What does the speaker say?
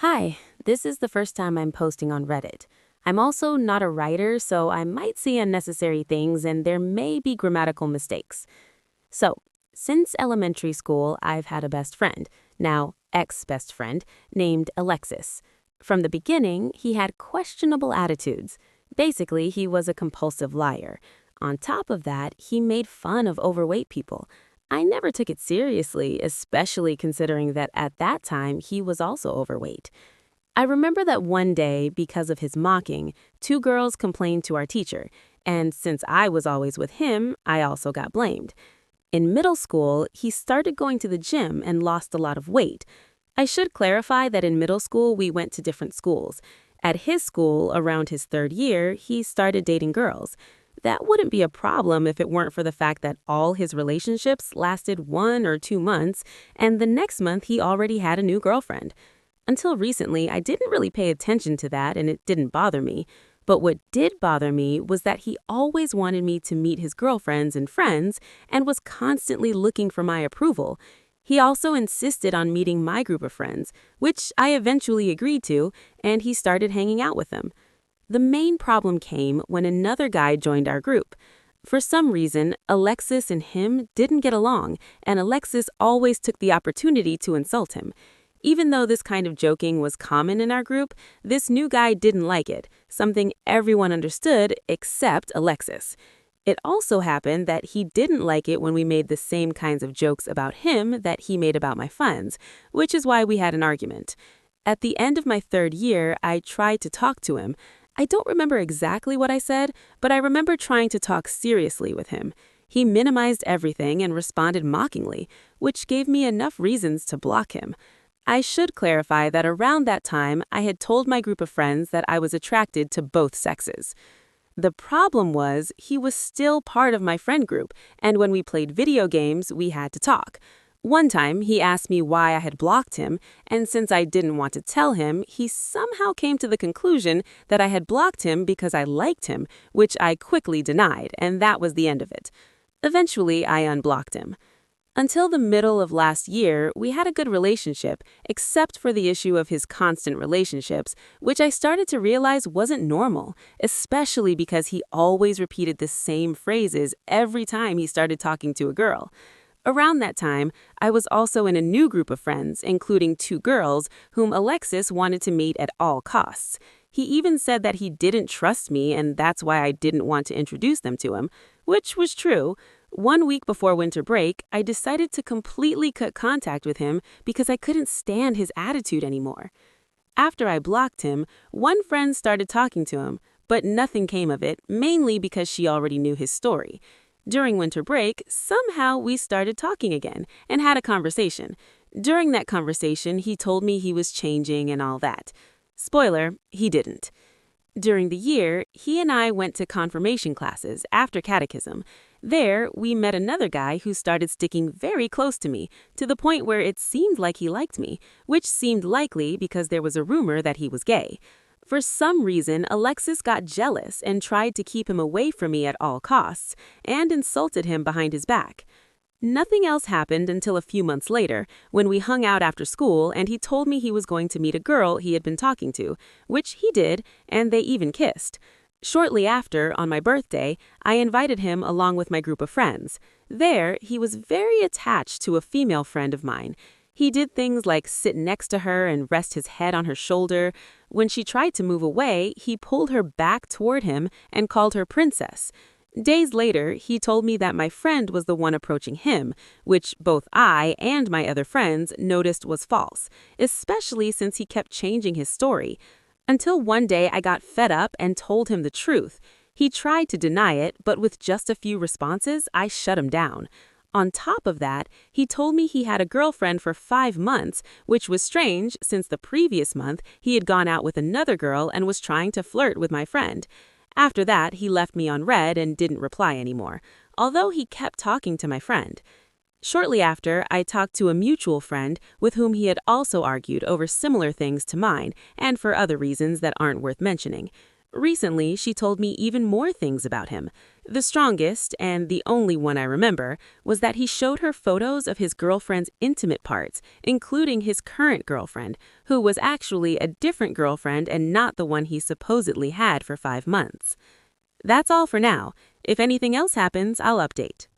Hi, this is the first time I'm posting on Reddit. I'm also not a writer, so I might see unnecessary things and there may be grammatical mistakes. So, since elementary school, I've had a best friend, now ex-best friend, named Alexis. From the beginning, he had questionable attitudes. Basically, he was a compulsive liar. On top of that, he made fun of overweight people. I never took it seriously, especially considering that at that time he was also overweight. I remember that one day, because of his mocking, two girls complained to our teacher, and since I was always with him, I also got blamed. In middle school, he started going to the gym and lost a lot of weight. I should clarify that in middle school we went to different schools. At his school, around his third year, he started dating girls. That wouldn't be a problem if it weren't for the fact that all his relationships lasted 1 or 2 months, and the next month he already had a new girlfriend. Until recently, I didn't really pay attention to that and it didn't bother me. But what did bother me was that he always wanted me to meet his girlfriends and friends and was constantly looking for my approval. He also insisted on meeting my group of friends, which I eventually agreed to, and he started hanging out with them. The main problem came when another guy joined our group. For some reason, Alexis and him didn't get along, and Alexis always took the opportunity to insult him. Even though this kind of joking was common in our group, this new guy didn't like it, something everyone understood except Alexis. It also happened that he didn't like it when we made the same kinds of jokes about him that he made about my friends, which is why we had an argument. At the end of my third year, I tried to talk to him. I don't remember exactly what I said, but I remember trying to talk seriously with him. He minimized everything and responded mockingly, which gave me enough reasons to block him. I should clarify that around that time, I had told my group of friends that I was attracted to both sexes. The problem was he was still part of my friend group, and when we played video games, we had to talk. One time, he asked me why I had blocked him, and since I didn't want to tell him, he somehow came to the conclusion that I had blocked him because I liked him, which I quickly denied, and that was the end of it. Eventually, I unblocked him. Until the middle of last year, we had a good relationship, except for the issue of his constant relationships, which I started to realize wasn't normal, especially because he always repeated the same phrases every time he started talking to a girl. Around that time, I was also in a new group of friends, including two girls, whom Alexis wanted to meet at all costs. He even said that he didn't trust me and that's why I didn't want to introduce them to him, which was true. 1 week before winter break, I decided to completely cut contact with him because I couldn't stand his attitude anymore. After I blocked him, one friend started talking to him, but nothing came of it, mainly because she already knew his story. During winter break, somehow we started talking again and had a conversation. During that conversation, he told me he was changing and all that. Spoiler, he didn't. During the year, he and I went to confirmation classes after catechism. There, we met another guy who started sticking very close to me, to the point where it seemed like he liked me, which seemed likely because there was a rumor that he was gay. For some reason, Alexis got jealous and tried to keep him away from me at all costs, and insulted him behind his back. Nothing else happened until a few months later, when we hung out after school and he told me he was going to meet a girl he had been talking to, which he did, and they even kissed. Shortly after, on my birthday, I invited him along with my group of friends. There, he was very attached to a female friend of mine. He did things like sit next to her and rest his head on her shoulder. When she tried to move away, he pulled her back toward him and called her princess. Days later, he told me that my friend was the one approaching him, which both I and my other friends noticed was false, especially since he kept changing his story. Until one day I got fed up and told him the truth. He tried to deny it, but with just a few responses, I shut him down. On top of that, he told me he had a girlfriend for 5 months, which was strange since the previous month he had gone out with another girl and was trying to flirt with my friend. After that, he left me on read and didn't reply anymore, although he kept talking to my friend. Shortly after, I talked to a mutual friend with whom he had also argued over similar things to mine and for other reasons that aren't worth mentioning. Recently, she told me even more things about him. The strongest, and the only one I remember, was that he showed her photos of his girlfriend's intimate parts, including his current girlfriend, who was actually a different girlfriend and not the one he supposedly had for 5 months. That's all for now. If anything else happens, I'll update.